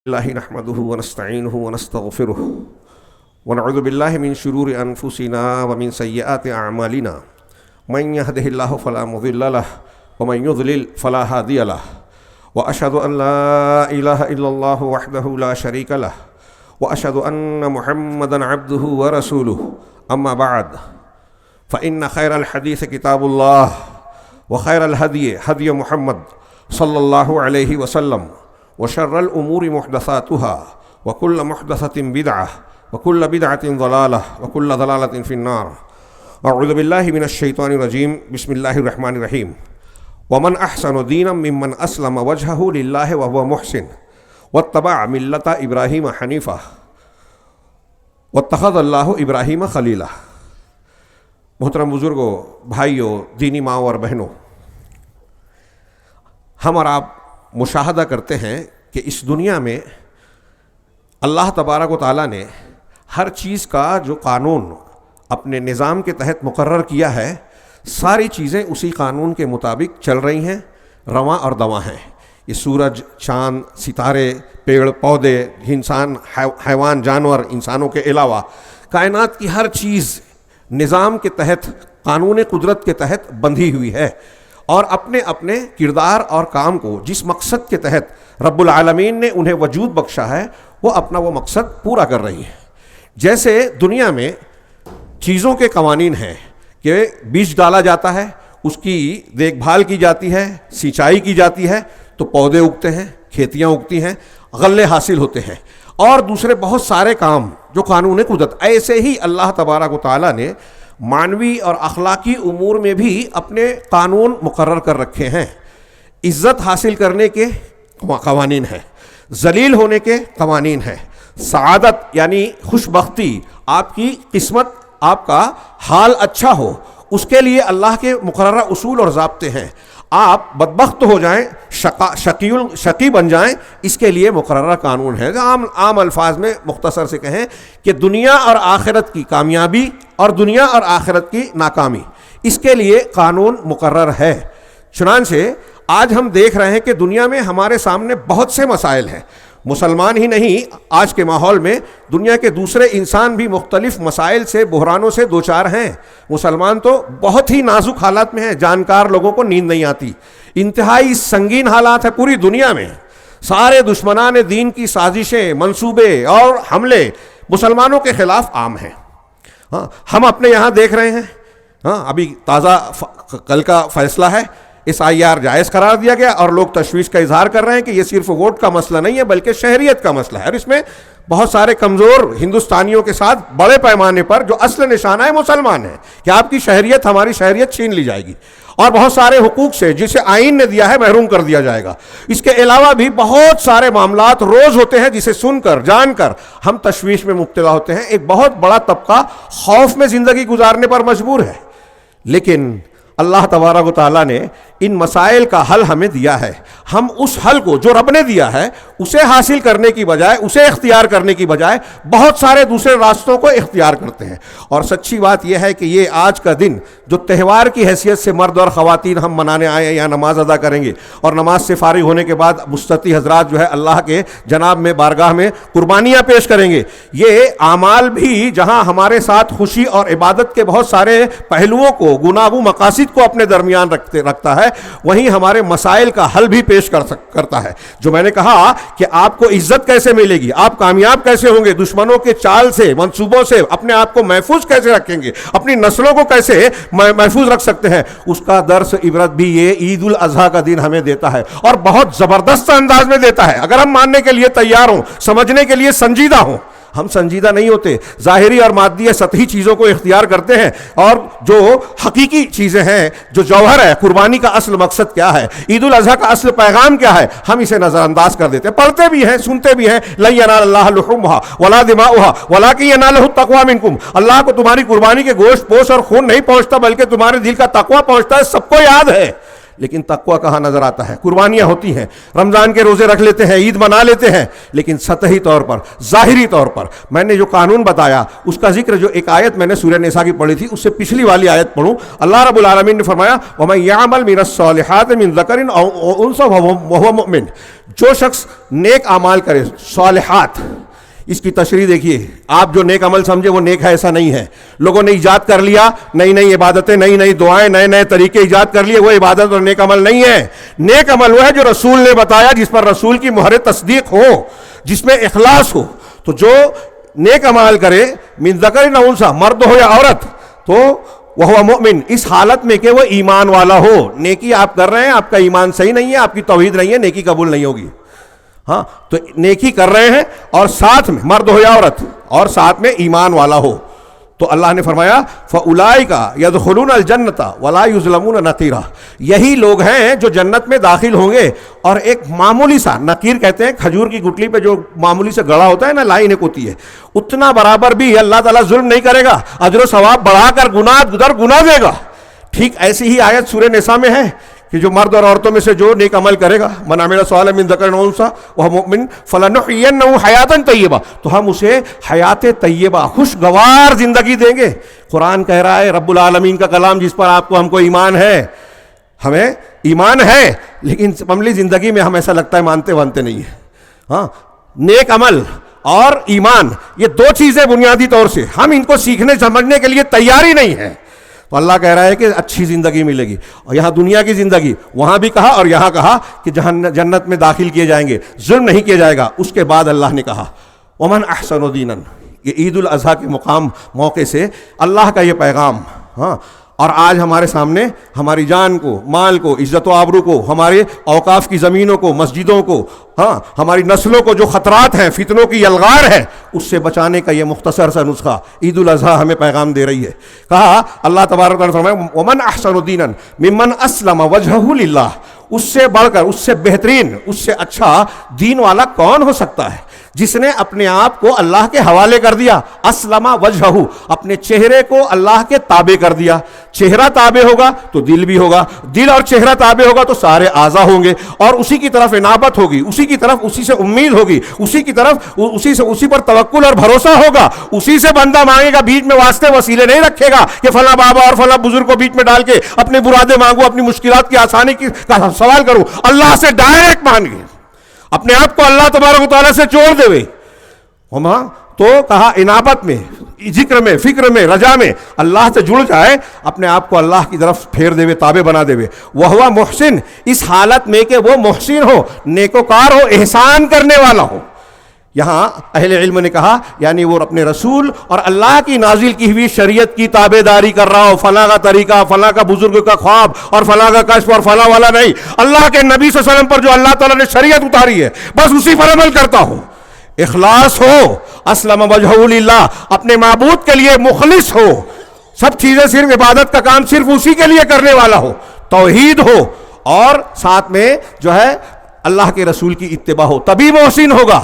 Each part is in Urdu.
الله نحمده ونستعينه ونستغفره ونعوذ بالله من شرور أنفسنا ومن سيئات أعمالنا من يهده الله فلا مضل له ومن يضلل فلا هادي له وأشهد أن لا إله إلا الله وحده لا شريك له وأشهد أن محمدا عبده ورسوله أما بعد فإن خير الحديث كتاب الله وخير الهدي هدي محمد صلى الله عليه وسلم وشر الأمور محدثاتها وكل محدثة بدعة وكل بدعة ضلالة وكل ضلالة في النار. أعوذ بالله من الشيطان الرجيم. بسم الله الرحمن الرحيم. ومن أحسن دينا ممن أسلم وجهه لله وهو محسن واتبع ملة إبراهيم حنيفا واتخذ الله إبراهيم خليلا. محترم بزرگوں، بھائیوں، دینی ماں اور بہنوں، ہم اور آپ مشاہدہ کرتے ہیں کہ اس دنیا میں اللہ تبارک و تعالیٰ نے ہر چیز کا جو قانون اپنے نظام کے تحت مقرر کیا ہے، ساری چیزیں اسی قانون کے مطابق چل رہی ہیں، رواں اور دواں ہیں. یہ سورج، چاند، ستارے، پیڑ پودے، انسان، حیوان، جانور، انسانوں کے علاوہ کائنات کی ہر چیز نظام کے تحت، قانون قدرت کے تحت بندھی ہوئی ہے اور اپنے اپنے کردار اور کام کو جس مقصد کے تحت رب العالمین نے انہیں وجود بخشا ہے وہ اپنا وہ مقصد پورا کر رہی ہیں. جیسے دنیا میں چیزوں کے قوانین ہیں کہ بیج ڈالا جاتا ہے، اس کی دیکھ بھال کی جاتی ہے، سینچائی کی جاتی ہے تو پودے اگتے ہیں، کھیتیاں اگتی ہیں، غلے حاصل ہوتے ہیں اور دوسرے بہت سارے کام جو قانون قدرت. ایسے ہی اللہ تبارک و تعالیٰ نے معنوی اور اخلاقی امور میں بھی اپنے قانون مقرر کر رکھے ہیں. عزت حاصل کرنے کے قوانین ہیں، ذلیل ہونے کے قوانین ہیں، سعادت یعنی خوش بختی، آپ کی قسمت، آپ کا حال اچھا ہو، اس کے لیے اللہ کے مقررہ اصول اور ضابطے ہیں. آپ بدبخت ہو جائیں، شقی بن جائیں، اس کے لیے مقررہ قانون ہے. عام الفاظ میں مختصر سے کہیں کہ دنیا اور آخرت کی کامیابی اور دنیا اور آخرت کی ناکامی، اس کے لیے قانون مقرر ہے. چنانچہ آج ہم دیکھ رہے ہیں کہ دنیا میں ہمارے سامنے بہت سے مسائل ہیں. مسلمان ہی نہیں، آج کے ماحول میں دنیا کے دوسرے انسان بھی مختلف مسائل سے، بحرانوں سے دوچار ہیں. مسلمان تو بہت ہی نازک حالات میں ہیں، جانکار لوگوں کو نیند نہیں آتی. انتہائی سنگین حالات ہیں پوری دنیا میں. سارے دشمنان دین کی سازشیں، منصوبے اور حملے مسلمانوں کے خلاف عام ہیں. ہم اپنے یہاں دیکھ رہے ہیں، ابھی تازہ کل کا فیصلہ ہے، SIR جائز قرار دیا گیا اور لوگ تشویش کا اظہار کر رہے ہیں کہ یہ صرف ووٹ کا مسئلہ نہیں ہے بلکہ شہریت کا مسئلہ ہے، اور اس میں بہت سارے کمزور ہندوستانیوں کے ساتھ بڑے پیمانے پر جو اصل نشانہ ہے مسلمان ہیں کہ آپ کی شہریت، ہماری شہریت چھین لی جائے گی اور بہت سارے حقوق سے جسے آئین نے دیا ہے محروم کر دیا جائے گا. اس کے علاوہ بھی بہت سارے معاملات روز ہوتے ہیں جسے سن کر، جان کر ہم تشویش میں مبتلا ہوتے ہیں. ایک بہت بڑا طبقہ خوف میں زندگی گزارنے پر مجبور ہے. لیکن اللہ تبارک و تعالیٰ نے ان مسائل کا حل ہمیں دیا ہے. ہم اس حل کو جو رب نے دیا ہے اسے حاصل کرنے کی بجائے، اسے اختیار کرنے کی بجائے بہت سارے دوسرے راستوں کو اختیار کرتے ہیں. اور سچی بات یہ ہے کہ یہ آج کا دن جو تہوار کی حیثیت سے مرد اور خواتین ہم منانے آئے ہیں، یا نماز ادا کریں گے اور نماز سے فارغ ہونے کے بعد مستطیع حضرات جو ہے اللہ کے جناب میں، بارگاہ میں قربانیاں پیش کریں گے. یہ اعمال بھی جہاں ہمارے ساتھ خوشی اور عبادت کے بہت سارے پہلوؤں کو، گناہ و مقاصد کو اپنے درمیان رکھتا ہے، وہیں ہمارے مسائل کا حل بھی پیش کرتا ہے. جو میں نے کہا کہ آپ کو عزت کیسے ملے گی، آپ کامیاب کیسے ہوں گے، دشمنوں کے چال سے، منصوبوں سے اپنے آپ کو محفوظ کیسے رکھیں گے، اپنی نسلوں کو کیسے محفوظ رکھ سکتے ہیں، اس کا درس عبرت بھی یہ عید الاضحیٰ کا دن ہمیں دیتا ہے اور بہت زبردست انداز میں دیتا ہے. اگر ہم ماننے کے لیے تیار ہوں، سمجھنے کے لیے سنجیدہ ہوں. ہم سنجیدہ نہیں ہوتے، ظاہری اور مادی سطحی چیزوں کو اختیار کرتے ہیں، اور جو حقیقی چیزیں ہیں، جو جوہر ہے، قربانی کا اصل مقصد کیا ہے، عید الاضحیٰ کا اصل پیغام کیا ہے، ہم اسے نظر انداز کر دیتے ہیں. پڑھتے بھی ہیں، سنتے بھی ہیں، لن ینال اللہ لحومها ولا دماؤها ولکن ینالہ التقوی منکم. اللہ کو تمہاری قربانی کے گوشت پوش اور خون نہیں پہنچتا بلکہ تمہارے دل کا تقوی پہنچتا ہے. سب کو یاد ہے، لیکن تقویٰ کہاں نظر آتا ہے؟ قربانیاں ہوتی ہیں، رمضان کے روزے رکھ لیتے ہیں، عید منا لیتے ہیں، لیکن سطحی طور پر، ظاہری طور پر. میں نے جو قانون بتایا اس کا ذکر، جو ایک آیت میں نے سورہ نساء کی پڑھی تھی، اس سے پچھلی والی آیت پڑھوں. اللہ رب العالمین نے فرمایا وَمَن يَعْمَلْ مِنَ الصَّالِحَاتِ مِن ذَكَرٍ أَوْ أُنثَىٰ وَهُوَ مُؤْمِنٌ، جو شخص نیک اعمال کرے. صالحات، اس کی تشریح دیکھیے. آپ جو نیک عمل سمجھے وہ نیک ہے، ایسا نہیں ہے. لوگوں نے ایجاد کر لیا نئی نئی عبادتیں، نئی نئی دعائیں، نئے نئے طریقے ایجاد کر لیے، وہ عبادت اور نیک عمل نہیں ہے. نیک عمل وہ ہے جو رسول نے بتایا، جس پر رسول کی مہر تصدیق ہو، جس میں اخلاص ہو. تو جو نیک عمل کرے من ذکر أو انثى، مرد ہو یا عورت، تو وہ مؤمن، اس حالت میں کہ وہ ایمان والا ہو. نیکی آپ کر رہے ہیں، آپ کا ایمان صحیح نہیں ہے، آپ کی توحید نہیں ہے، نیکی قبول نہیں ہوگی. ہاں، تو نیکی کر رہے ہیں اور ساتھ میں مرد ہو یا عورت، اور ساتھ میں ایمان والا ہو. تو اللہ نے فرمایا فَأُولَٰئِكَ يَدْخُلُونَ الْجَنَّةَ وَلَا يُظْلَمُونَ نَقِيرًا، یہی لوگ ہیں جو جنت میں داخل ہوں گے، اور ایک معمولی سا، نقیر کہتے ہیں کھجور کی گٹلی پہ جو معمولی سے گڑا ہوتا ہے نا، لائن ایک ہوتی ہے، اتنا برابر بھی اللہ تعالیٰ ظلم نہیں کرے گا، اجر و ثواب بڑھا کر گناہ در گناہ دے گا. ٹھیک ایسی ہی آیت سورہ نساء میں ہے کہ جو مرد اور عورتوں میں سے جو نیک عمل کرے گا، من عمل صالحا من ذکر أو انثى وهو مؤمن فلنحيينه حیاتا طیبہ، تو ہم اسے حیات طیبہ، خوشگوار زندگی دیں گے. قرآن کہہ رہا ہے، رب العالمین کا کلام، جس پر آپ کو ہم کو ایمان ہے، ہمیں ایمان ہے، لیکن عملی زندگی میں ہم ایسا لگتا ہے مانتے نہیں ہیں. ہاں، نیک عمل اور ایمان، یہ دو چیزیں بنیادی طور سے ہم ان کو سیکھنے سمجھنے کے لیے تیار ہی نہیں ہیں. تو اللہ کہہ رہا ہے کہ اچھی زندگی ملے گی، اور یہاں دنیا کی زندگی، وہاں بھی کہا اور یہاں کہا کہ جہاں جنت میں داخل کیے جائیں گے، ظلم نہیں کیا جائے گا. اس کے بعد اللہ نے کہا وَمَنْ أَحْسَنُ دِينًا، یہ عید الاضحیٰ کے موقع سے اللہ کا یہ پیغام. ہاں، اور آج ہمارے سامنے ہماری جان کو، مال کو، عزت و آبرو کو، ہمارے اوقاف کی زمینوں کو، مسجدوں کو، ہاں، ہماری نسلوں کو جو خطرات ہیں، فتنوں کی یلغار ہے، اس سے بچانے کا یہ مختصر سا نسخہ عید الاضحیٰ ہمیں پیغام دے رہی ہے. کہا اللہ تبارک و تعالیٰ نے فرمایا وَمَنْ أَحْسَنُ دِينًا مِمَّنْ أَسْلَمَ وَجْهَهُ لِلَّهِ، اس سے بڑھ کر، اس سے بہترین، اس سے اچھا دین والا کون ہو سکتا ہے جس نے اپنے آپ کو اللہ کے حوالے کر دیا. اسلم وجہہ، اپنے چہرے کو اللہ کے تابع کر دیا. چہرہ تابع ہوگا تو دل بھی ہوگا، دل اور چہرہ تابع ہوگا تو سارے اعضاء ہوں گے، اور اسی کی طرف انابت ہوگی، اسی کی طرف، اسی سے امید ہوگی، اسی کی طرف، اسی پر توکل اور بھروسہ ہوگا. اسی سے بندہ مانگے گا، بیچ میں واسطے وسیلے نہیں رکھے گا کہ فلاں بابا اور فلاں بزرگ کو بیچ میں ڈال کے اپنے برادے مانگو، اپنی مشکلات کی آسانی کا سوال کروں. اللہ سے ڈائریکٹ مانگے، اپنے آپ کو اللہ تبارک و تعالیٰ سے جوڑ دے ہوئے. تو کہا انابت میں، ذکر میں، فکر میں، رجا میں اللہ سے جڑ جائے، اپنے آپ کو اللہ کی طرف پھیر دے، تابع بنا دے. وہ محسن، اس حالت میں کہ وہ محسن ہو، نیکوکار ہو، احسان کرنے والا ہو. یہاں اہل علم نے کہا یعنی وہ اپنے رسول اور اللہ کی نازل کی ہوئی شریعت کی تابع داری کر رہا ہو، فلاں کا طریقہ، فلاں کا بزرگ کا خواب اور فلاں کا کشف اور فلاں والا نہیں. اللہ کے نبی صلی اللہ علیہ وسلم پر جو اللہ تعالیٰ نے شریعت اتاری ہے، بس اسی پر عمل کرتا ہو. اخلاص ہو، اسلم وجہہ للہ، اپنے معبود کے لیے مخلص ہو، سب چیزیں صرف عبادت کا کام صرف اسی کے لیے کرنے والا ہو، توحید ہو، اور ساتھ میں جو ہے اللہ کے رسول کی اتباع ہو، تبھی محسن ہوگا.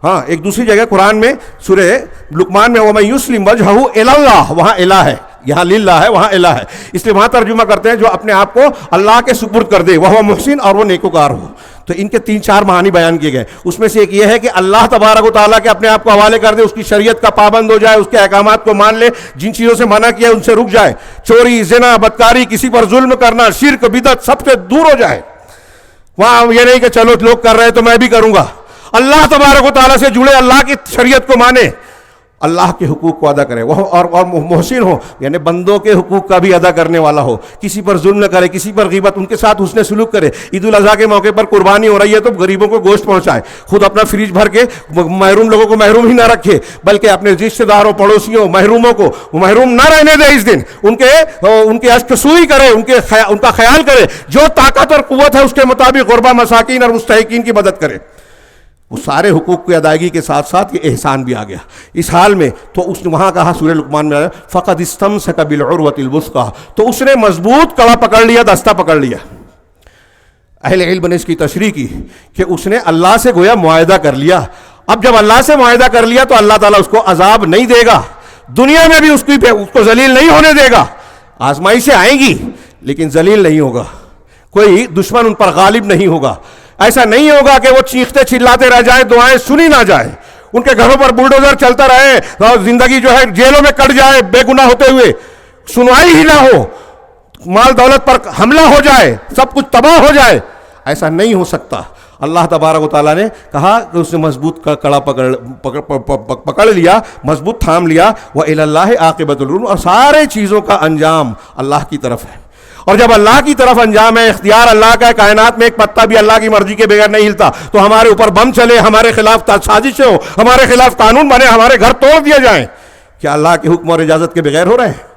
ہاں، ایک دوسری جگہ قرآن میں سورہ لقمان میں وَمَن يُسْلِمْ وَجْهَهُ إِلَى اللَّهِ، وہاں الہ ہے، یہاں للہ ہے، وہاں الہ ہے، اس لیے وہاں ترجمہ کرتے ہیں جو اپنے آپ کو اللہ کے سپرد کر دے، وہ محسن اور وہ نیکوکار ہو. تو ان کے 3-4 معنی بیان کیے گئے. اس میں سے ایک یہ ہے کہ اللہ تبارک و تعالیٰ کے اپنے آپ کو حوالے کر دے، اس کی شریعت کا پابند ہو جائے، اس کے احکامات کو مان لے، جن چیزوں سے منع کیا ان سے رک جائے، چوری، زنا، بدکاری، کسی پر ظلم کرنا، شرک، بدعت، سب سے دور ہو جائے. وہاں یہ نہیں کہ چلو لوگ کر رہے تو میں بھی کروں گا. اللہ تبارک و تعالیٰ سے جڑے، اللہ کی شریعت کو مانے، اللہ کے حقوق کو ادا کرے، وہ اور محسن ہو یعنی بندوں کے حقوق کا بھی ادا کرنے والا ہو، کسی پر ظلم نہ کرے، کسی پر غیبت، ان کے ساتھ حسن سلوک کرے. عید الاضحیٰ کے موقع پر قربانی ہو رہی ہے تو غریبوں کو گوشت پہنچائے، خود اپنا فریج بھر کے محروم لوگوں کو محروم ہی نہ رکھے، بلکہ اپنے رشتہ داروں، پڑوسیوں، محروموں کو محروم نہ رہنے دے. اس دن ان کے اشک سوئی کرے، ان کا خیال کرے، جو طاقت اور قوت ہے اس کے مطابق غربا، مساکین اور مستحقین کی مدد کرے. وہ سارے حقوق کی ادائیگی کے ساتھ ساتھ یہ احسان بھی آ گیا اس حال میں. تو اس نے وہاں کہا سورہ لقمان میں فقد استمسک بالعروۃ الوثقی، تو اس نے مضبوط کڑا پکڑ لیا، دستہ پکڑ لیا. اہل علم نے اس کی تشریح کی کہ اس نے اللہ سے گویا معاہدہ کر لیا. اب جب اللہ سے معاہدہ کر لیا تو اللہ تعالیٰ اس کو عذاب نہیں دے گا، دنیا میں بھی اس کو ذلیل نہیں ہونے دے گا. آزمائشیں آئیں گی لیکن ذلیل نہیں ہوگا. کوئی دشمن ان پر غالب نہیں ہوگا. ایسا نہیں ہوگا کہ وہ چیختے چلاتے رہ جائیں, دعائیں سنی نہ جائیں, ان کے گھروں پر بلڈوزر چلتا رہے اور زندگی جو ہے جیلوں میں کٹ جائے بے گناہ ہوتے ہوئے, سنوائی ہی نہ ہو, مال دولت پر حملہ ہو جائے, سب کچھ تباہ ہو جائے. ایسا نہیں ہو سکتا. اللہ تبارک و تعالیٰ نے کہا کہ اس نے مضبوط کڑا پکڑ لیا, مضبوط تھام لیا. وَإِلَى اللَّهِ عَاقِبَةُ الْأُمُورِ, اور سارے چیزوں کا انجام اللہ کی طرف ہے. اور جب اللہ کی طرف انجام ہے, اختیار اللہ کا ہے, کائنات میں ایک پتا بھی اللہ کی مرضی کے بغیر نہیں ہلتا, تو ہمارے اوپر بم چلے, ہمارے خلاف سازشیں ہو, ہمارے خلاف قانون بنے, ہمارے گھر توڑ دیے جائیں, کیا اللہ کے حکم اور اجازت کے بغیر ہو رہے ہیں؟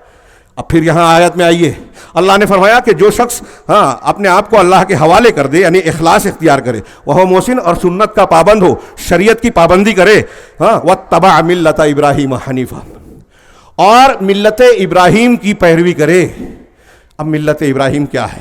اب پھر یہاں آیت میں آئیے, اللہ نے فرمایا کہ جو شخص اپنے آپ کو اللہ کے حوالے کر دے, یعنی اخلاص اختیار کرے, وہ محسن اور سنت کا پابند ہو, شریعت کی پابندی کرے, واتبع ملت ابراہیم حنیفا, اور ملت ابراہیم کی پیروی کرے. اب ملت ابراہیم کیا ہے؟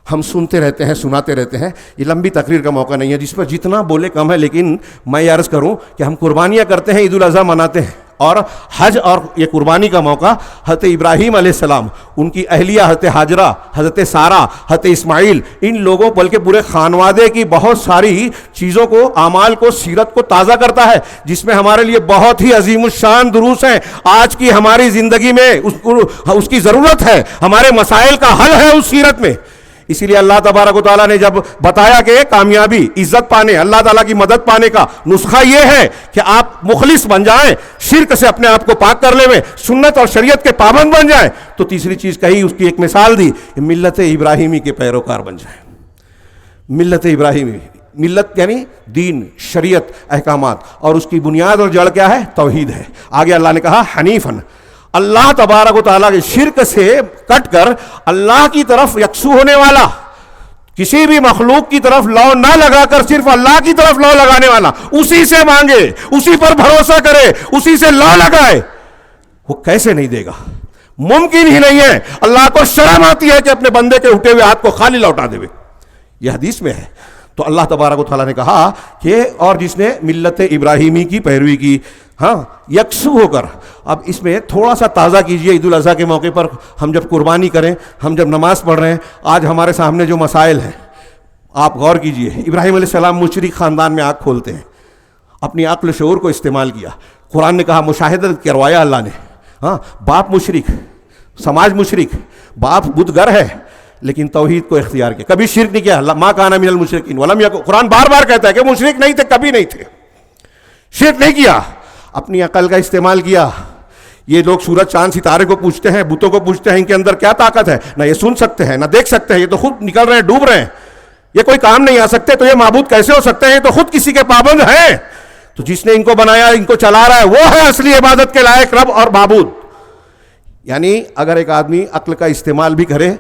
ہم سنتے رہتے ہیں, سناتے رہتے ہیں, یہ لمبی تقریر کا موقع نہیں ہے جس پر جتنا بولے کم ہے. لیکن میں یہ عرض کروں کہ ہم قربانیاں کرتے ہیں, عید الاضحیٰ مناتے ہیں, اور حج اور یہ قربانی کا موقع حضرت ابراہیم علیہ السلام, ان کی اہلیہ حضرت ہاجرہ, حضرت سارہ, حضرت اسماعیل, ان لوگوں بلکہ پورے خانوادے کی بہت ساری چیزوں کو, اعمال کو, سیرت کو تازہ کرتا ہے, جس میں ہمارے لیے بہت ہی عظیم الشان دروس ہیں. آج کی ہماری زندگی میں اس کی ضرورت ہے, ہمارے مسائل کا حل ہے اس سیرت میں. اسی لیے اللہ تبارک و تعالیٰ نے جب بتایا کہ کامیابی, عزت پانے, اللہ تعالیٰ کی مدد پانے کا نسخہ یہ ہے کہ آپ مخلص بن جائیں, شرک سے اپنے آپ کو پاک کر لیں, سنت اور شریعت کے پابند بن جائیں, تو تیسری چیز کہی, اس کی ایک مثال دی, ملت ابراہیمی کے پیروکار بن جائیں. ملت ابراہیمی, ملت یعنی دین, شریعت, احکامات, اور اس کی بنیاد اور جڑ کیا ہے؟ توحید ہے. آگے اللہ نے کہا حنیفن, اللہ تبارک و تعالیٰ کے شرک سے کٹ کر اللہ کی طرف یکسو ہونے والا, کسی بھی مخلوق کی طرف لو نہ لگا کر صرف اللہ کی طرف لو لگانے والا, اسی سے مانگے, اسی پر بھروسہ کرے, اسی سے لو لگائے. وہ کیسے نہیں دے گا؟ ممکن ہی نہیں ہے. اللہ کو شرم آتی ہے کہ اپنے بندے کے اٹھے ہوئے ہاتھ کو خالی لوٹا دے. یہ حدیث میں ہے. تو اللہ تبارک و تعالیٰ نے کہا کہ اور جس نے ملت ابراہیمی کی پیروی کی, یکسو ہو کر. اب اس میں تھوڑا سا تازہ کیجئے, عید الاضحیٰ کے موقع پر ہم جب قربانی کریں, ہم جب نماز پڑھ رہے ہیں, آج ہمارے سامنے جو مسائل ہیں آپ غور کیجئے. ابراہیم علیہ السلام مشرک خاندان میں آنکھ کھولتے ہیں, اپنی عقل شعور کو استعمال کیا. قرآن نے کہا, مشاہدت کروایا اللہ نے. باپ مشرک, سماج مشرک, باپ بدھ گر ہے, لیکن توحید کو اختیار کیا, کبھی شرک نہیں کیا. ما کان من المشرکین ولم یکن, قرآن بار بار کہتا ہے کہ مشرک نہیں تھے, کبھی نہیں تھے, شرک نہیں کیا, اپنی عقل کا استعمال کیا. یہ لوگ سورج چاند ستارے کو پوچھتے ہیں, بتوں کو پوچھتے ہیں, ان کے اندر کیا طاقت ہے؟ نہ یہ سن سکتے ہیں, نہ دیکھ سکتے ہیں, یہ تو خود نکل رہے ہیں, ڈوب رہے ہیں, یہ کوئی کام نہیں آ سکتے, تو یہ معبود کیسے ہو سکتے ہیں؟ تو خود کسی کے پابند ہیں. تو جس نے ان کو بنایا, ان کو چلا رہا ہے, وہ ہے اصلی عبادت کے لائق رب اور معبود. یعنی اگر ایک آدمی عقل کا استعمال بھی کرے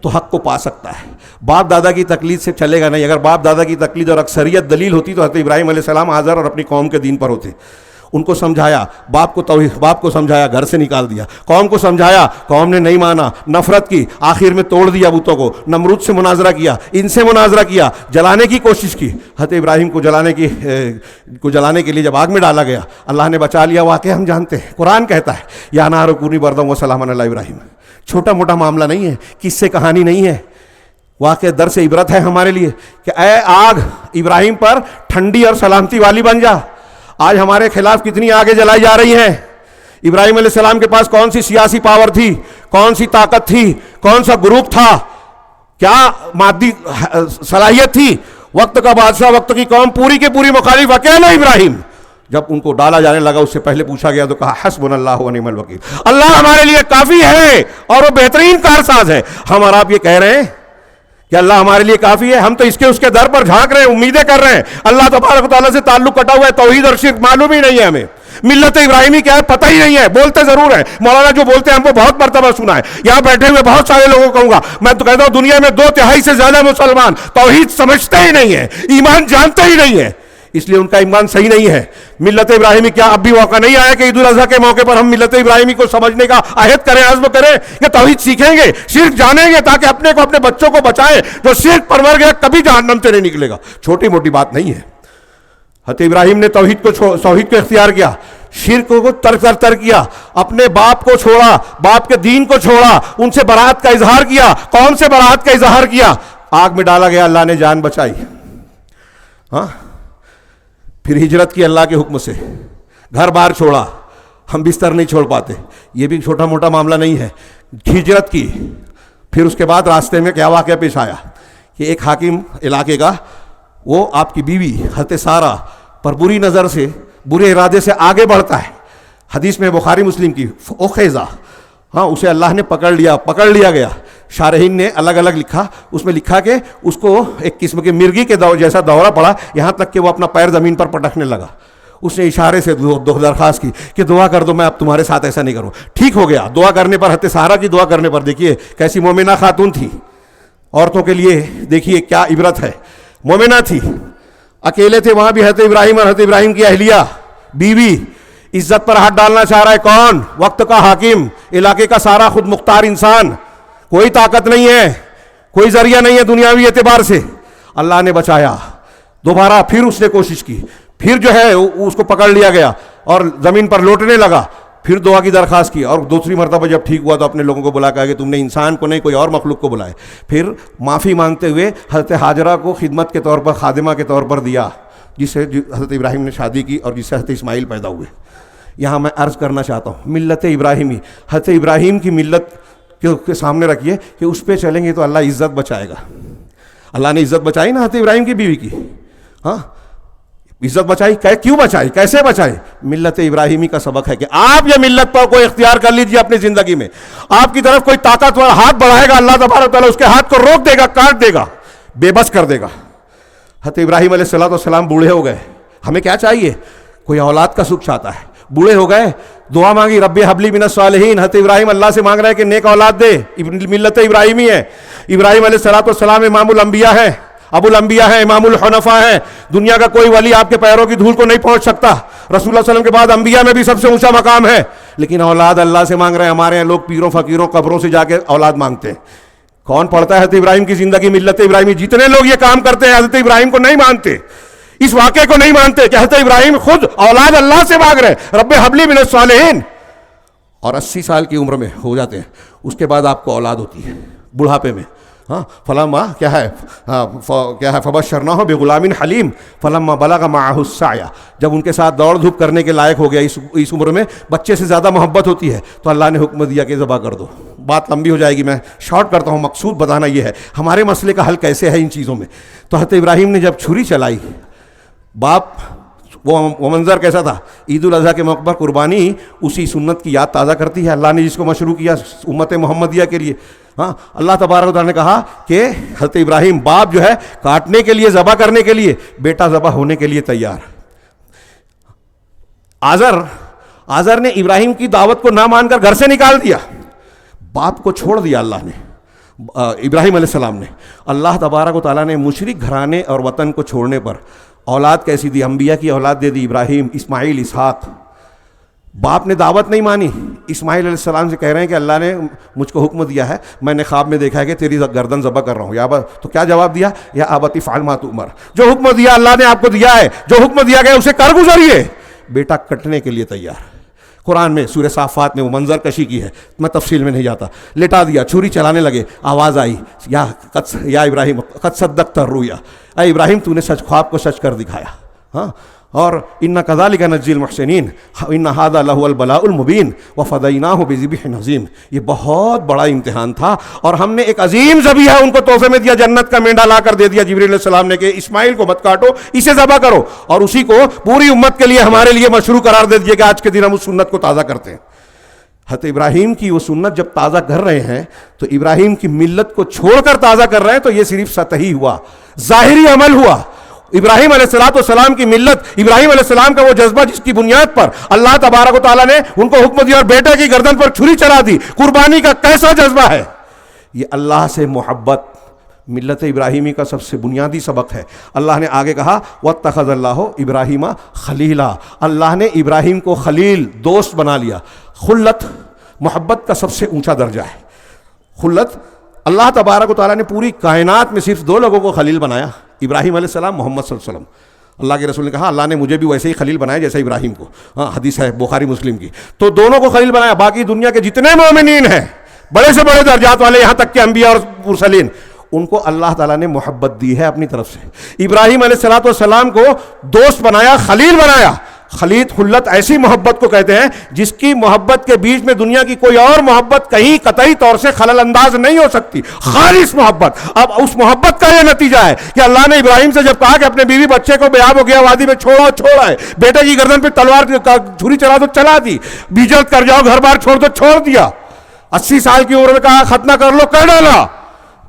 تو حق کو پا سکتا ہے. باپ دادا کی تقلید سے چلے گا نہیں. اگر باپ دادا کی تقلید اور اکثریت دلیل ہوتی تو حضرت ابراہیم علیہ السلام حاضر اور اپنی قوم کے دین پر ہوتے. ان کو سمجھایا, باپ کو توحید, باپ کو سمجھایا, گھر سے نکال دیا. قوم کو سمجھایا, قوم نے نہیں مانا, نفرت کی, آخر میں توڑ دیا بتوں کو. نمرود سے مناظرہ کیا, ان سے مناظرہ کیا, جلانے کی کوشش کی. حضرت ابراہیم کو جلانے کے لیے جب آگ میں ڈالا گیا, اللہ نے بچا لیا. واقعہ ہم جانتے ہیں, قرآن کہتا ہے یا نار کونی بردم وسلاما علی ابراہیم. چھوٹا موٹا معاملہ نہیں ہے, کس سے کہانی نہیں ہے, واقعہ درس عبرت ہے ہمارے لیے کہ اے آگ ابراہیم پر ٹھنڈی اور سلامتی والی بن جا. آج ہمارے خلاف کتنی آگیں جلائی جا رہی ہیں. ابراہیم علیہ السلام کے پاس کون سی سیاسی پاور تھی, کون سی طاقت تھی, کون سا گروپ تھا, کیا مادی صلاحیت تھی؟ وقت کا بادشاہ, وقت کی قوم پوری کے پوری مخالف اکیلا ابراہیم. جب ان کو ڈالا جانے لگا, اس سے پہلے پوچھا گیا تو کہا حسبنا اللہ و نعم الوکیل, اللہ ہمارے لیے کافی ہے اور وہ بہترین کارساز ہے. ہم اور آپ یہ کہہ رہے ہیں کہ اللہ ہمارے لیے کافی ہے, ہم تو اس کے در پر جھانک رہے ہیں, امیدیں کر رہے ہیں. اللہ تبارک و تعالیٰ سے تعلق کٹا ہوا ہے, توحید اور شرک معلوم ہی نہیں ہے ہمیں. ملت ابراہیمی کیا ہے پتہ ہی نہیں ہے. بولتے ضرور ہیں, مولانا جو بولتے ہیں ہم کو بہت مرتبہ سنا ہے. یہاں بیٹھے ہوئے بہت سارے لوگوں کو کہوں گا, میں تو کہتا ہوں دنیا میں 2/3 سے زیادہ مسلمان توحید سمجھتے ہی نہیں ہیں, ایمان جانتے ہی نہیں ہیں, اس لیے ان کا ایمان صحیح نہیں ہے. ملت ابراہیمی کیا اب بھی موقع نہیں آیا کہ عید الاضحیٰ کے موقع پر ہم ملت ابراہیمی کو سمجھنے کا عہد کریں, عزم کریں کہ توحید سیکھیں گے, شرک جانیں گے, تاکہ اپنے کو اپنے بچوں کو بچائیں. جو شرک پرور گیا کبھی جہنم سے نہیں نکلے گا. چھوٹی موٹی بات نہیں ہے. حضرت ابراہیم نے توحید کو اختیار کیا, شرک کو ترک کیا, اپنے باپ کو چھوڑا, باپ کے دین کو چھوڑا, ان سے برات کا اظہار کیا. کون سے برات کا اظہار کیا؟ آگ میں ڈالا گیا، اللہ نے جان بچائی. ہاں پھر ہجرت کی اللہ کے حکم سے، گھر بار چھوڑا. ہم بستر نہیں چھوڑ پاتے، یہ بھی چھوٹا موٹا معاملہ نہیں ہے. ہجرت کی، پھر اس کے بعد راستے میں کیا واقعہ پیش آیا کہ ایک حاکم علاقے کا، وہ آپ کی بیوی حضرت سارہ پر بری نظر سے، برے ارادے سے آگے بڑھتا ہے. حدیث میں بخاری مسلم کی اوخیزہ، ہاں اسے اللہ نے پکڑ لیا گیا. شارحین نے الگ الگ لکھا، اس میں لکھا کہ اس کو ایک قسم کے مرغی کے جیسا دورہ پڑا، یہاں تک کہ وہ اپنا پیر زمین پر پٹکنے لگا. اس نے اشارے سے درخواست کی کہ دعا کر دو، میں اب تمہارے ساتھ ایسا نہیں کروں. ٹھیک ہو گیا. دعا کرنے پر، حضرت سارہ کی دعا کرنے پر، دیکھیے کیسی مومنہ خاتون تھی. عورتوں کے لیے دیکھیے کیا عبرت ہے. مومنہ تھی، اکیلے تھے وہاں بھی حضرت ابراہیم اور حضرت ابراہیم کی اہلیہ بیوی. عزت پر ہاتھ ڈالنا چاہ رہا ہے کون؟ وقت کا حاکم، علاقے کا سارا خود مختار انسان. کوئی طاقت نہیں ہے، کوئی ذریعہ نہیں ہے دنیاوی اعتبار سے. اللہ نے بچایا. دوبارہ پھر اس نے کوشش کی، پھر جو ہے اس کو پکڑ لیا گیا اور زمین پر لوٹنے لگا. پھر دعا کی درخواست کی، اور دوسری مرتبہ جب ٹھیک ہوا تو اپنے لوگوں کو بلا کہا کہ تم نے انسان کو نہیں کوئی اور مخلوق کو بلائے. پھر معافی مانگتے ہوئے حضرت ہاجرہ کو خدمت کے طور پر، خادمہ کے طور پر دیا، جس سے حضرت ابراہیم نے شادی کی اور جس سے حضرت اسماعیل پیدا ہوئے. یہاں میں عرض کرنا چاہتا ہوں، ملت ابراہیمی، حضرت ابراہیم کی ملت کے سامنے رکھیے کہ اس پہ چلیں گے تو اللہ عزت بچائے گا. اللہ نے عزت بچائی نا حضرت ابراہیم کی بیوی کی. ہاں عزت بچائی، کیوں بچائی، کیسے بچائی؟ ملت ابراہیمی کا سبق ہے کہ آپ یہ ملت پر کوئی اختیار کر لیجیے اپنی زندگی میں. آپ کی طرف کوئی طاقتور ہاتھ بڑھائے گا، اللہ تبارک و تعالیٰ اس کے ہاتھ کو روک دے گا، کاٹ دے گا، بے بس کر دے گا. حضرت ابراہیم علیہ السلام بوڑھے ہو گئے. ہمیں کیا چاہیے؟ کوئی اولاد کا سکھ چاہتا ہے. بوڑھے ہو گئے، دعا مانگی، رب حبلی من الصالحین. حضرت ابراہیم اللہ سے مانگ رہے ہیں کہ نیک اولاد دے. ملت ابراہیمی ہے. ابراہیم علیہ السلام امام الانبیاء ہے، ابو الانبیاء ہے، امام الحنفاء ہے. دنیا کا کوئی ولی آپ کے پیروں کی دھول کو نہیں پہنچ سکتا. رسول اللہ صلی اللہ علیہ وسلم کے بعد انبیاء میں بھی سب سے اونچا مقام ہے. لیکن اولاد اللہ سے مانگ رہے ہیں. ہمارے یہاں لوگ پیروں فقیروں قبروں سے جا کے اولاد مانگتے ہیں. کون پڑھتا ہے حضرت ابراہیم کی زندگی، ملت ابراہیمی؟ جتنے لوگ یہ کام کرتے ہیں حضرت ابراہیم کو نہیں مانتے، اس واقعے کو نہیں مانتے کہ حضرت ابراہیم خود اولاد اللہ سے مانگ رہے ہیں، رب حبلی من الصالحین. اور 80 سال کی عمر میں ہو جاتے ہیں، اس کے بعد آپ کو اولاد ہوتی ہے بڑھاپے میں. ہاں فلما کیا ہے فبشرناہ بغلام حلیم فلما بلغ معہ السعی. جب ان کے ساتھ دوڑ دھوپ کرنے کے لائق ہو گیا، اس عمر میں بچے سے زیادہ محبت ہوتی ہے، تو اللہ نے حکم دیا کہ ذبح کر دو. بات لمبی ہو جائے گی، میں شارٹ کرتا ہوں. مقصود بتانا یہ ہے ہمارے مسئلے کا حل کیسے ہے ان چیزوں میں. تو حضرت ابراہیم نے جب چھری چلائی، باپ، وہ منظر کیسا تھا؟ عید الاضحیٰ کے موقع پر قربانی اسی سنت کی یاد تازہ کرتی ہے اللہ نے جس کو مشروع کیا امت محمدیہ کے لیے. ہاں اللہ تبارک و تعالیٰ نے کہا کہ حضرت ابراہیم باپ جو ہے کاٹنے کے لیے، ذبح کرنے کے لیے، بیٹا ذبح ہونے کے لیے تیار. آزر نے ابراہیم کی دعوت کو نہ مان کر گھر سے نکال دیا. باپ کو چھوڑ دیا اللہ نے، ابراہیم علیہ السلام نے. اللہ تبارک و تعالیٰ نے مشرک گھرانے اور وطن کو چھوڑنے پر اولاد کیسی دی؟ انبیاء کی اولاد دے دی، ابراہیم، اسماعیل، اسحاق. باپ نے دعوت نہیں مانی. اسماعیل علیہ السلام سے کہہ رہے ہیں کہ اللہ نے مجھ کو حکم دیا ہے، میں نے خواب میں دیکھا ہے کہ تیری گردن ذبح کر رہا ہوں. یا تو کیا جواب دیا؟ یا ابت افعل ما تؤمر. جو حکم دیا اللہ نے آپ کو دیا ہے، جو حکم دیا گیا اسے کر گزریے. بیٹا کٹنے کے لیے تیار. قرآن میں سورہ صافات میں وہ منظر کشی کی ہے، میں تفصیل میں نہیں جاتا. لٹا دیا، چھری چلانے لگے، آواز آئی، یا ابراہیم قد صدقت الرؤیا، اے ابراہیم تو نے خواب کو سچ کر دکھایا. ہاں اور ان کذالک نجزی المحسنین ان ھذا لہو البلاء المبین وفدیناہ بذبح عظیم. یہ بہت بڑا امتحان تھا اور ہم نے ایک عظیم ذبیحہ ان کو تحفے میں دیا، جنت کا مینڈا لا کر دے دیا جبریل علیہ السلام نے کہ اسماعیل کو مت کاٹو، اسے ذبح کرو، اور اسی کو پوری امت کے لیے، ہمارے لیے مشروع قرار دے دیے کہ آج کے دن ہم اس سنت کو تازہ کرتے ہیں. حضرت ابراہیم کی وہ سنت جب تازہ کر رہے ہیں تو ابراہیم کی ملت کو چھوڑ کر تازہ کر رہے ہیں، تو یہ صرف سطحی ہوا، ظاہری عمل ہوا. ابراہیم علیہ السلام کی ملت، ابراہیم علیہ السلام کا وہ جذبہ جس کی بنیاد پر اللہ تبارک و تعالیٰ نے ان کو حکم دیا اور بیٹے کی گردن پر چھری چلا دی. قربانی کا کیسا جذبہ ہے! یہ اللہ سے محبت ملت ابراہیمی کا سب سے بنیادی سبق ہے. اللہ نے آگے کہا واتخذ اللہ ابراہیم خلیلا. اللہ نے ابراہیم کو خلیل، دوست بنا لیا. خلت محبت کا سب سے اونچا درجہ ہے. خلت، اللہ تبارک و تعالیٰ نے پوری کائنات میں صرف 2 لوگوں کو خلیل بنایا، ابراہیم علیہ السلام، محمد صلی اللہ علیہ وسلم. اللہ کے رسول نے کہا اللہ نے مجھے بھی ویسے ہی خلیل بنایا جیسا ابراہیم کو. ہاں حدیث ہے بخاری مسلم کی. تو دونوں کو خلیل بنایا. باقی دنیا کے جتنے مومنین ہیں، بڑے سے بڑے درجات والے، یہاں تک کہ انبیاء اور مرسلین، ان کو اللہ تعالیٰ نے محبت دی ہے اپنی طرف سے. ابراہیم علیہ السلام کو دوست بنایا, خلیل بنایا. خلیل خلت ایسی محبت کو کہتے ہیں جس کی محبت کے بیچ میں دنیا کی کوئی اور محبت کہیں قطعی طور سے خلل انداز نہیں ہو سکتی, خالص محبت. اب اس محبت کا یہ نتیجہ ہے کہ اللہ نے ابراہیم سے جب کہا کہ اپنے بیوی بچے کو بیاب ہو گیا وادی میں چھوڑا ہے, بیٹے کی گردن پہ تلوار چھری چلا دو چلا دی, ہجرت کر جاؤ گھر بار چھوڑ دو چھوڑ دیا, 80 سال کی عمر میں کہا ختنہ کر لو کر ڈالا.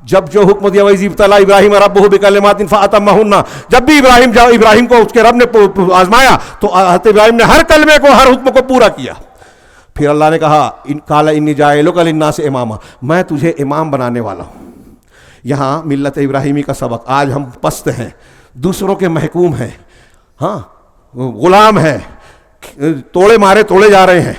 جب جو حکم دیا وَإِذِ ابْتَلَىٰ إِبْرَاهِيمَ رَبُّهُ بِكَلِمَاتٍ فَأَتَمَّهُنَّ, جب بھی ابراہیم کو اس کے رب نے آزمایا تو حضرت ابراہیم نے ہر کلمے کو ہر حکم کو پورا کیا. پھر اللہ نے کہا قَالَ إِنِّي جَاعِلُكَ لِلنَّاسِ إِمَامًا, میں تجھے امام بنانے والا ہوں. یہاں ملت ابراہیمی کا سبق. آج ہم پست ہیں, دوسروں کے محکوم ہیں, ہاں غلام ہیں, توڑے مارے توڑے جا رہے ہیں.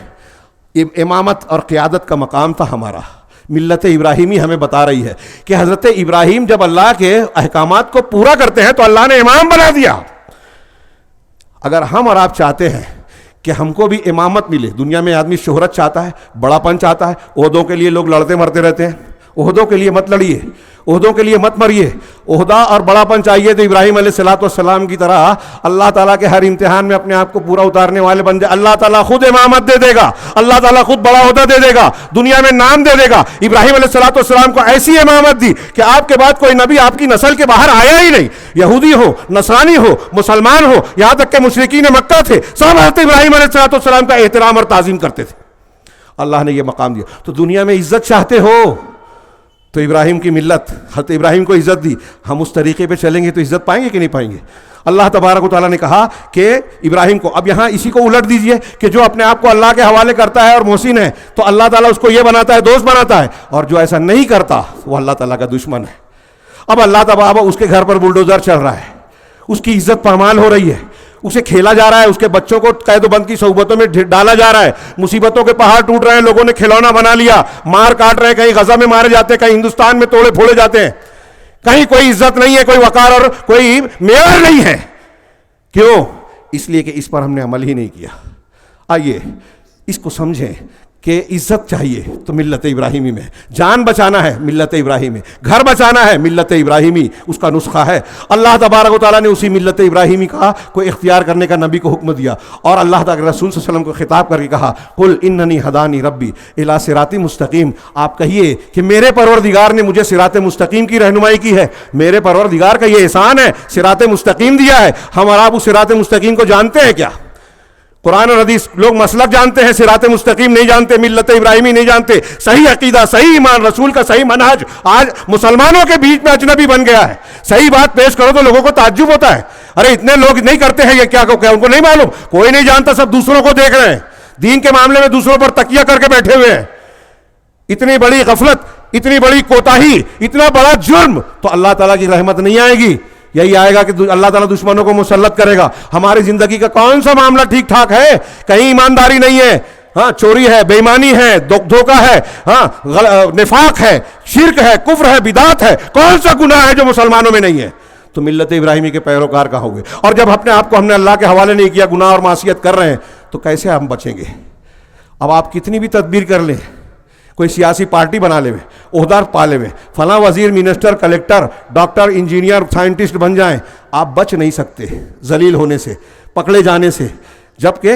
امامت اور قیادت کا مقام تھا ہمارا. ملت ابراہیمی ہمیں بتا رہی ہے کہ حضرت ابراہیم جب اللہ کے احکامات کو پورا کرتے ہیں تو اللہ نے امام بنا دیا. اگر ہم اور آپ چاہتے ہیں کہ ہم کو بھی امامت ملے, دنیا میں آدمی شہرت چاہتا ہے, بڑا پن چاہتا ہے, عہدوں کے لیے لوگ لڑتے مرتے رہتے ہیں. عہدوں کے لیے مت لڑیے, عہدوں کے لیے مت مریے. عہدہ اور بڑا پن چاہیے تو ابراہیم علیہ السلام کی طرح اللہ تعالیٰ کے ہر امتحان میں اپنے آپ کو پورا اتارنے والے بن جائے. اللہ تعالیٰ خود امامت دے دے گا, اللہ تعالیٰ خود بڑا عہدہ دے دے گا, دنیا میں نام دے دے گا. ابراہیم علیہ السلام کو ایسی امامت دی کہ آپ کے بعد کوئی نبی آپ کی نسل کے باہر آیا ہی نہیں. یہودی ہو, نصرانی ہو, مسلمان ہو, یہاں تک کہ مشرکین مکہ تھے, سب حضرت ابراہیم علیہ السلام کا احترام اور تعظیم کرتے تھے. اللہ نے یہ مقام دیا. تو دنیا میں عزت چاہتے ہو تو ابراہیم کی ملت, حضرت ابراہیم کو عزت دی. ہم اس طریقے پہ چلیں گے تو عزت پائیں گے کہ نہیں پائیں گے؟ اللہ تبارک و تعالیٰ نے کہا کہ ابراہیم کو, اب یہاں اسی کو الٹ دیجئے کہ جو اپنے آپ کو اللہ کے حوالے کرتا ہے اور محسن ہے تو اللہ تعالیٰ اس کو یہ بناتا ہے, دوست بناتا ہے, اور جو ایسا نہیں کرتا وہ اللہ تعالیٰ کا دشمن ہے. اب اللہ تعالیٰ اس کے گھر پر بلڈوزر چل رہا ہے, اس کی عزت پامال ہو رہی ہے, اسے کھیلا جا رہا ہے, اس کے بچوں کو قید و بند کی صحبتوں میں ڈالا جا رہا ہے, مصیبتوں کے پہاڑ ٹوٹ رہے ہیں, لوگوں نے کھلونا بنا لیا, مار کاٹ رہے ہیں, کہیں غزہ میں مارے جاتے ہیں, کہیں ہندوستان میں توڑے پھوڑے جاتے ہیں, کہیں کوئی عزت نہیں ہے, کوئی وقار اور کوئی معیار نہیں ہے. کیوں؟ اس لیے کہ اس پر ہم نے عمل ہی نہیں کیا. آئیے اس کو سمجھیں کہ عزت چاہیے تو ملت ابراہیمی میں, جان بچانا ہے ملت ابراہیمی, گھر بچانا ہے ملت ابراہیمی, اس کا نسخہ ہے. اللہ تبارک و تعالیٰ نے اسی ملت ابراہیمی کا کو اختیار کرنے کا نبی کو حکم دیا, اور اللہ تعالیٰ رسول صلی اللہ علیہ وسلم کو خطاب کر کے کہا قل اننی ہدانی ربی الی صراط مستقیم. آپ کہیے کہ میرے پروردگار نے مجھے صراط مستقیم کی رہنمائی کی ہے. میرے پروردگار کا یہ احسان ہے, صراط مستقیم دیا ہے. ہم اور آپ اس صراط مستقیم کو جانتے ہیں کیا؟ قرآن اور حدیث لوگ مسلک جانتے ہیں, صراط مستقیم نہیں جانتے, ملت ابراہیمی نہیں جانتے. صحیح عقیدہ, صحیح ایمان, رسول کا صحیح منہج آج مسلمانوں کے بیچ میں اجنبی بن گیا ہے. صحیح بات پیش کرو تو لوگوں کو تعجب ہوتا ہے, ارے اتنے لوگ نہیں کرتے ہیں یہ کیا ان کو نہیں معلوم, کوئی نہیں جانتا, سب دوسروں کو دیکھ رہے ہیں, دین کے معاملے میں دوسروں پر تکیہ کر کے بیٹھے ہوئے ہیں. اتنی بڑی غفلت, اتنی بڑی کوتاہی, اتنا بڑا جرم, تو اللہ تعالیٰ کی رحمت نہیں آئے گی. یہی آئے گا کہ اللہ تعالیٰ دشمنوں کو مسلط کرے گا. ہماری زندگی کا کون سا معاملہ ٹھیک ٹھاک ہے؟ کہیں ایمانداری نہیں ہے, ہاں چوری ہے, بے ایمانی ہے, دھوکہ ہے, ہاں نفاق ہے, شرک ہے, کفر ہے, بدعت ہے. کون سا گناہ ہے جو مسلمانوں میں نہیں ہے؟ تو ملت ابراہیمی کے پیروکار کہاں ہوگے؟ اور جب اپنے آپ کو ہم نے اللہ کے حوالے نہیں کیا, گناہ اور معصیت کر رہے ہیں, تو کیسے ہم بچیں گے؟ اب آپ کتنی بھی تدبیر کر لیں, کوئی سیاسی پارٹی بنا لے, عہدہ پا لے, فلاں وزیر, minister, collector, doctor, engineer, scientist بن جائیں, آپ بچ نہیں سکتے ذلیل ہونے سے, پکڑے جانے سے, جبکہ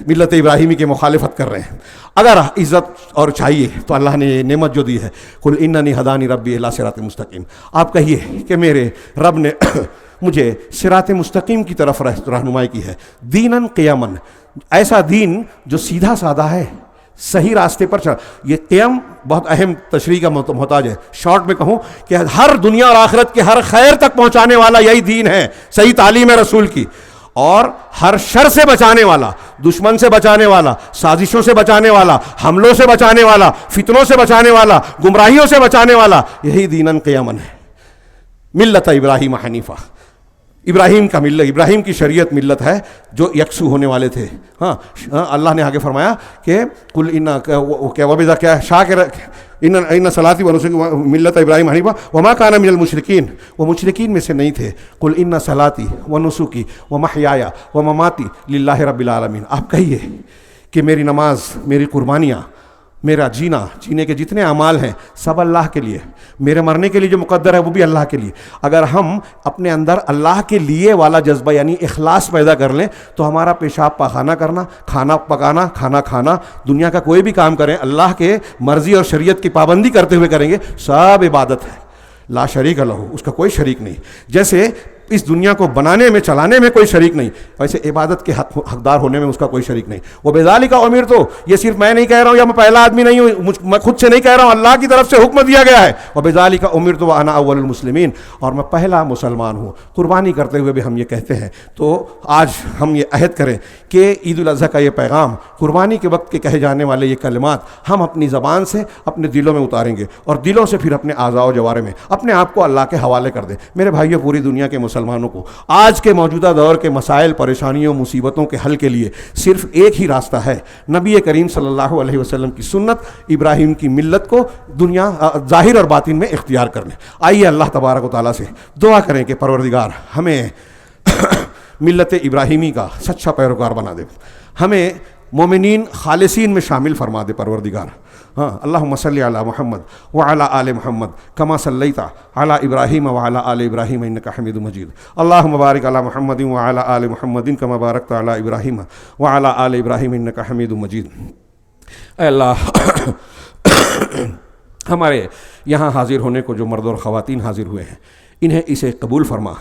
ملت ابراہیمی کی مخالفت کر رہے ہیں. اگر عزت اور چاہیے تو اللہ نے یہ نعمت جو دی ہے, قل اننی ہدانی ربی الی صراط مستقیم, آپ کہیے کہ میرے رب نے مجھے صراط مستقیم کی طرف رہنمائی کی ہے. دیناً قیاماً, ایسا دین جو سیدھا سادہ ہے, صحیح راستے پر چل. یہ قیام بہت اہم تشریح کا محتاج ہے. شارٹ میں کہوں کہ ہر دنیا اور آخرت کے ہر خیر تک پہنچانے والا یہی دین ہے, صحیح تعلیم ہے رسول کی, اور ہر شر سے بچانے والا, دشمن سے بچانے والا, سازشوں سے بچانے والا, حملوں سے بچانے والا, فتنوں سے بچانے والا, گمراہیوں سے بچانے والا, یہی دیناً قیاماً ہے. ملت ابراہیم حنیفہ, ابراہیم کا ملت, ابراہیم کی شریعت ملت ہے جو یکسو ہونے والے تھے. ہاں اللہ نے آگے فرمایا کہ کل ان صلاتی ملت ابراہیم حنیفہ وما کان من المشرکین, وہ مشرکین میں سے نہیں تھے. قل ان صلاتی و نسکی و محیای و مماتی للہ رب العالمین. آپ کہیے کہ میری نماز, میری قربانیاں, میرا جینے کے جتنے اعمال ہیں سب اللہ کے لیے، میرے مرنے کے لیے جو مقدر ہے وہ بھی اللہ کے لیے۔ اگر ہم اپنے اندر اللہ کے لیے والا جذبہ یعنی اخلاص پیدا کر لیں تو ہمارا پیشاب پاخانہ کرنا، کھانا پکانا، کھانا کھانا، دنیا کا کوئی بھی کام کریں اللہ کے مرضی اور شریعت کی پابندی کرتے ہوئے کریں گے، سب عبادت ہے۔ لا شریک لہ، اس کا کوئی شریک نہیں۔ جیسے اس دنیا کو بنانے میں چلانے میں کوئی شریک نہیں، ویسے عبادت کے حقدار ہونے میں اس کا کوئی شریک نہیں۔ وَبِذَلِكَ أُمِرْتُ، یہ صرف میں نہیں کہہ رہا ہوں یا میں پہلا آدمی نہیں ہوں، میں خود سے نہیں کہہ رہا ہوں، اللہ کی طرف سے حکم دیا گیا ہے۔ وَبِذَلِكَ أُمِرْتُ وَأَنَا أَوَّلُ الْمُسْلِمِينَ، اور میں پہلا مسلمان ہوں۔ قربانی کرتے ہوئے بھی ہم یہ کہتے ہیں، تو آج ہم یہ عہد کریں کہ عید الاضحیٰ کا یہ پیغام، قربانی کے وقت کے کہے جانے والے یہ کلمات ہم اپنی زبان سے اپنے دلوں میں اتاریں گے اور دلوں سے پھر اپنے اعضاء و جوارح میں اپنے آپ کو اللہ کے حوالے کر دیں۔ میرے بھائیو، پوری دنیا کے مسلمانوں کو آج کے موجودہ دور کے مسائل، پریشانیوں، مصیبتوں کے حل کے لیے صرف ایک ہی راستہ ہے، نبی کریم صلی اللہ علیہ وسلم کی سنت، ابراہیم کی ملت کو دنیا ظاہر اور باطن میں اختیار کر لیں۔ آئیے اللہ تبارک و تعالیٰ سے دعا کریں کہ پروردگار ہمیں ملت ابراہیمی کا سچا پیروکار بنا دے، ہمیں مومنین خالصین میں شامل فرما دے پروردگار۔ ہاں، اللہم صلی علی محمد وعلی آل محمد کما صلیت علی ابراہیم وعلی آل ابراہیم انک حمید مجید، اللہم بارک علی محمد وعلی آل محمد کما بارکت علی ابراہیم وعلی آل ابراہیم انک حمید مجید۔ اے اللہ، ہمارے یہاں حاضر ہونے کو جو مرد اور خواتین حاضر ہوئے ہیں انہیں اسے قبول فرما،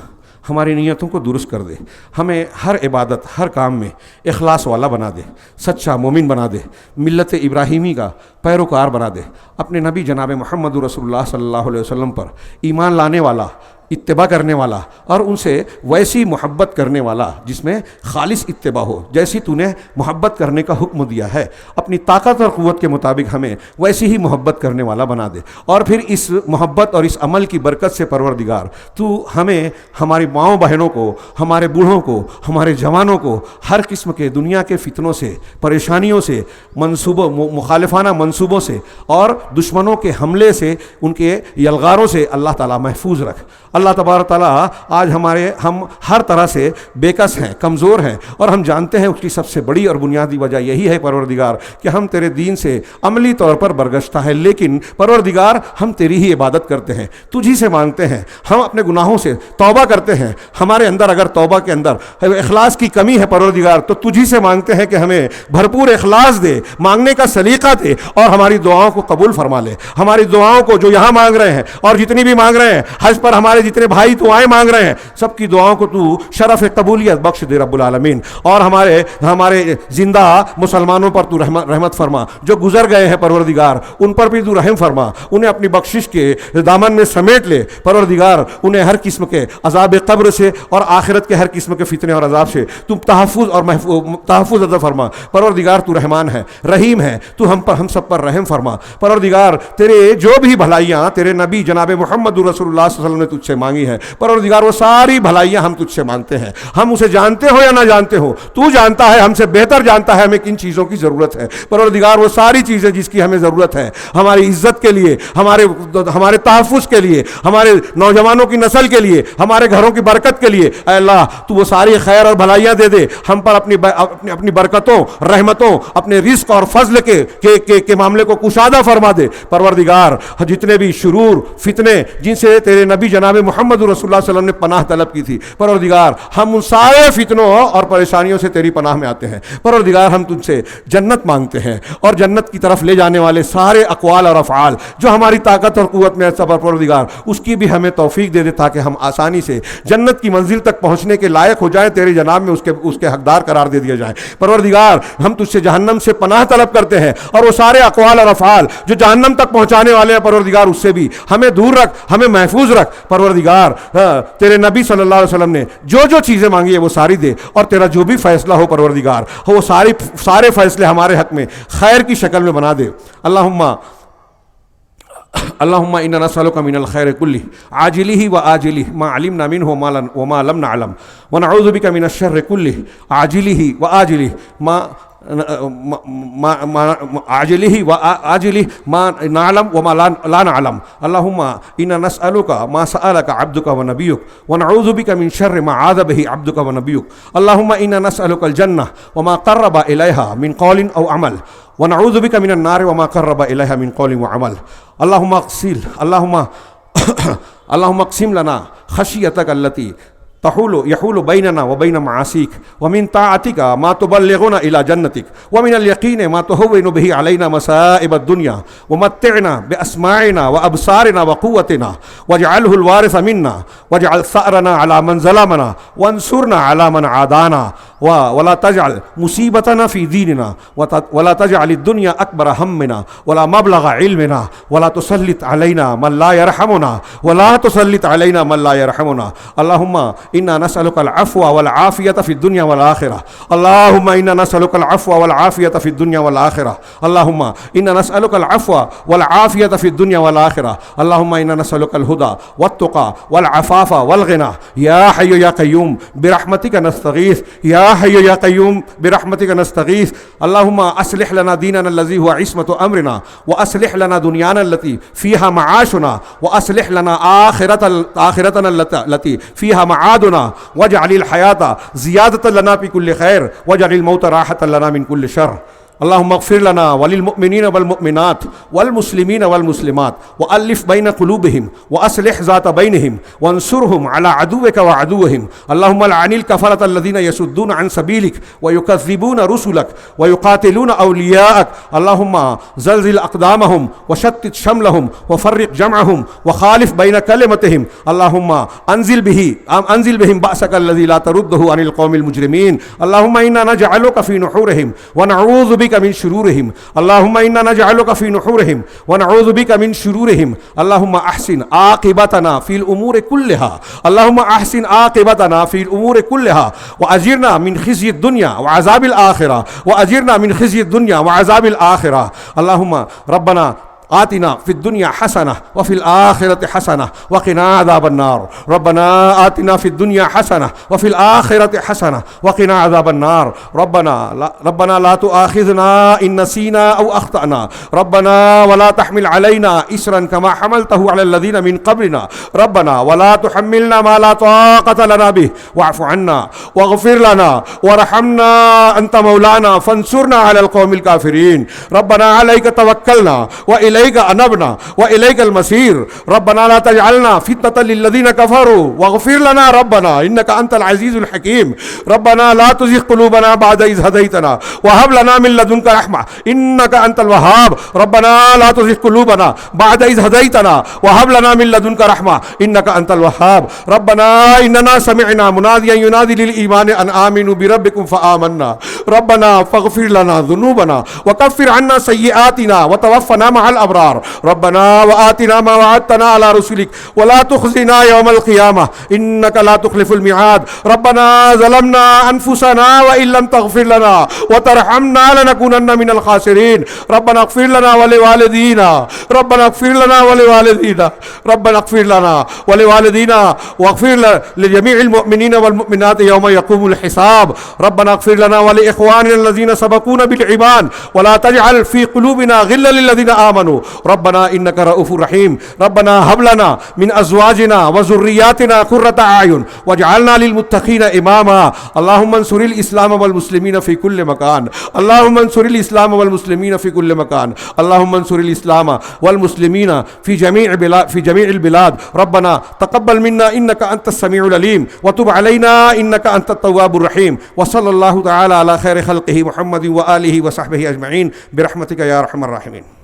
ہماری نیتوں کو درست کر دے، ہمیں ہر عبادت، ہر کام میں اخلاص والا بنا دے، سچا مومن بنا دے، ملت ابراہیمی کا پیروکار بنا دے، اپنے نبی جناب محمد رسول اللہ صلی اللہ علیہ وسلم پر ایمان لانے والا، اتباع کرنے والا اور ان سے ویسی محبت کرنے والا جس میں خالص اتباع ہو، جیسی تو نے محبت کرنے کا حکم دیا ہے، اپنی طاقت اور قوت کے مطابق ہمیں ویسی ہی محبت کرنے والا بنا دے۔ اور پھر اس محبت اور اس عمل کی برکت سے پروردگار تو ہمیں، ہماری ماؤں بہنوں کو، ہمارے بوڑھوں کو، ہمارے جوانوں کو ہر قسم کے دنیا کے فتنوں سے، پریشانیوں سے، منصوبوں، مخالفانہ منصوبوں سے اور دشمنوں کے حملے سے، ان کے یلغاروں سے اللہ تعالیٰ محفوظ رکھ۔ اللہ تبارک تعالیٰ آج ہم ہر طرح سے بےکس ہیں، کمزور ہیں، اور ہم جانتے ہیں اس کی سب سے بڑی اور بنیادی وجہ یہی ہے پروردگار کہ ہم تیرے دین سے عملی طور پر برگشتہ ہیں، لیکن پروردگار ہم تیری ہی عبادت کرتے ہیں، تجھی سے مانگتے ہیں، ہم اپنے گناہوں سے توبہ کرتے ہیں، ہمارے اندر اگر توبہ کے اندر اخلاص کی کمی ہے پروردگار تو تجھی سے مانگتے ہیں کہ ہمیں بھرپور اخلاص دے، مانگنے کا سلیقہ دے اور ہماری دعاؤں کو قبول فرما لے۔ ہماری دعاؤں کو جو یہاں مانگ رہے ہیں اور جتنی بھی مانگ رہے ہیں، حج پر ہمارے جتنے بھائی دعائیں مانگ رہے ہیں، سب کی دعاؤں کو تو شرف قبولیت بخش دے رب العالمین، اور ہمارے زندہ مسلمانوں پر تو رحمت فرما، جو گزر گئے ہیں پروردگار ان پر بھی تو رحم فرما، انہیں اپنی بخشش کے دامن میں سمیٹ لے پروردگار، انہیں ہر قسم کے عذاب قبر سے اور آخرت کے ہر قسم کے فتنے اور عذاب سے تم تحفظ عطا فرما پروردگار، تو رحمان ہے، رحیم ہے، تو ہم سب پر رحم فرما پروردگار۔ تیرے جو بھی بھلائیاں تیرے نبی جناب محمد رسول اللہ صلی اللہ علیہ وسلم نے تجھ سے مانگی ہیں پروردگار، وہ ساری بھلائیاں ہم تجھ سے مانگتے ہیں، ہم اسے جانتے ہو یا نہ جانتے ہو، تو جانتا ہے، ہم سے بہتر جانتا ہے ہمیں کن چیزوں کی ضرورت ہے پروردگار، وہ ساری چیزیں جس کی ہمیں ضرورت ہے ہماری عزت کے لیے، ہمارے تحفظ کے لیے، ہمارے نوجوانوں کی نسل کے لیے، ہمارے گھروں کی برکت کے لیے، اے اللہ تو وہ ساری خیر اور بھلائیاں دے دے، ہم پر اپنی برکتوں، رحمتوں، اپنے رزق اور فضل کے معاملے کو کشادہ فرما دے پروردگار۔ جتنے بھی شرور، فتنے جن سے تیرے نبی جناب محمد رسول اللہ صلی اللہ علیہ وسلم نے پناہ طلب کی تھی پروردگار، ہم ان سارے فتنوں اور پریشانیوں سے تیری پناہ میں آتے ہیں پروردگار، ہم تجھ سے جنت مانگتے ہیں اور جنت کی طرف لے جانے والے سارے اقوال اور افعال جو ہماری طاقت اور قوت میں ہے پروردگار، اس کی بھی ہمیں توفیق دے دے تاکہ ہم آسانی سے جنت کی منزل تک پہنچنے کے لائق ہو جائیں، تیرے جناب میں اس کے حقدار قرار دے دیا جائے پروردگار۔ ہم تجھ سے جہنم سے پناہ طلب کرتے ہیں اور وہ سارے اقوال اور افعال جو جہنم تک پہنچانے والے ہیں پروردگار، اس سے بھی ہمیں دور رکھ، ہمیں محفوظ رکھ پروردگار۔ تیرے نبی صلی اللہ علیہ وسلم نے جو چیزیں مانگی ہے وہ ساری دے، اور تیرا جو بھی فیصلہ ہو پروردگار وہ سارے فیصلے ہمارے حق میں خیر کی شکل میں بنا دے۔ اللہم انا نسألک من الخیر کلہ عاجلہ و آجلہ ما علمنا منہ وما لم نعلم ونعوذ بک من الشر کلہ عاجلہ و آجلہ عاجله وآجله ما نعلم وما لا نعلم. اللهم إنا نسألك ما سألك عبدك ونبيك ونعوذ بك من شر ما عاذ به عبدك ونبيك. اللهم إنا نسألك الجنة وما قرب إليها من قول أو عمل ونعوذ بك من النار وما قرب إليها من قول وعمل. اللهم اقسم لنا خشيتك التي يحول بيننا وبين معاصيك ومن طاعتك ما تبلغنا إلى جنتك ومن اليقين ما تهون به علينا مصائب الدنيا ومتعنا بأسماعنا وأبصارنا وقوتنا واجعله الوارث منا واجعل ثأرنا على من ظلمنا وانصرنا على من عادانا ولا تجعل مصيبتنا في ديننا ولا تجعل الدنيا أكبر همنا ولا مبلغ علمنا ولا تسلط علينا من لا يرحمنا اللهم إنا نسألك العفو والعافية في الدنيا والآخرة. اللهم إنا نسألك العفو والعافية في الدنيا والآخرة. اللهم إنا نسألك العفو والعافية في الدنيا والآخرة. اللهم إنا نسألك الهدى والتقى والعفاف والغنى. يا حي يا قيوم برحمتك نستغيث. يا حي يا قيوم برحمتك نستغيث. اللهم أصلح لنا ديننا الذي هو عصمة أمرنا وأصلح لنا دنيانا التي فيها معاشنا وأصلح لنا آخرتنا التي فيها معادنا واجعل الحياة زيادة لنا في كل خير واجعل الموت راحة لنا من كل شر. اللهم اغفر لنا وللمؤمنين والمؤمنات والمسلمين والمسلمات وألف بين قلوبهم وأصلح ذات بينهم وانصرهم على عدوك وعدوهم. اللهم لعن الكفرة الذين يصدون عن سبيلك ويكذبون رسلك ويقاتلون أولياءك. اللهم زلزل أقدامهم وشتت شملهم وفرق جمعهم وخالف بين كلمتهم. اللهم أنزل بهم بأسك الذي لا ترده عن القوم المجرمين. اللهم إنا نجعلك في نحورهم ونعوذ بك من شرورهم. اللهم إنا نجعلك في نحورهم ونعوذ بك من شرورهم. اللهم أحسن عاقبتنا في الأمور كلها. اللهم أحسن عاقبتنا في الأمور كلها وأجرنا من خزي الدنيا وعذاب الآخرة اللهم ربنا آتنا في الدنيا حسنة وفي الآخرة حسنة وقنا عذاب النار. ربنا آتنا في الدنيا حسنة وفي الآخرة حسنة وقنا عذاب النار. ربنا لا تؤاخذنا إن نسينا أو أخطأنا. ربنا ولا تحمل علينا إسرا كما حملته على الذين من قبلنا. ربنا ولا تحملنا ما لا طاقة لنا به واعف عنا واغفر لنا وارحمنا أنت مولانا فانصرنا على القوم الكافرين. ربنا عليك توكلنا وإليك أنبنا وإليك المصير. ربنا لا تجعلنا فتنة للذين كفروا واغفر لنا ربنا إنك أنت العزيز الحكيم. ربنا لا تزغ قلوبنا بعد إذ هديتنا وهب لنا من لدنك رحمة إنك أنت الوهاب. ربنا لا تزغ قلوبنا بعد إذ هديتنا وهب لنا من لدنك رحمة إنك أنت الوهاب. ربنا إننا سمعنا مناديا ينادي للإيمان أن آمنوا بربكم فآمنا. ربنا فاغفر لنا ذنوبنا وكفر عنا سيئاتنا وتوفنا مع الأبرار. ربنا وآتنا ما وعدتنا على رسلك ولا تخزنا يوم القيامة إنك لا تخلف الميعاد. ربنا ظلمنا أنفسنا وإن لم تغفر لنا وترحمنا لنكونن من الخاسرين. ربنا اغفر لنا ولوالدينا. ربنا اغفر لنا ولوالدينا. ربنا اغفر لنا ولوالدينا واغفر لجميع المؤمنين والمؤمنات يوم يقوم الحساب. ربنا اغفر لنا ولإخواننا الذين سبقونا بالإيمان ولا تجعل في قلوبنا غلا للذين آمنوا. ربنا إنك رؤوف رحيم. ربنا هب لنا من أزواجنا وذرياتنا قرة أعين واجعلنا للمتقين إماما. اللهم انصر الإسلام والمسلمين في كل مكان. اللهم انصر الإسلام والمسلمين في كل مكان. اللهم انصر الإسلام والمسلمين في جميع البلاد. ربنا تقبل منا إنك أنت السميع العليم وتب علينا إنك أنت التواب الرحيم. وصلى الله تعالى على خير خلقه محمد وآله وصحبه أجمعين برحمتك يا أرحم الراحمين.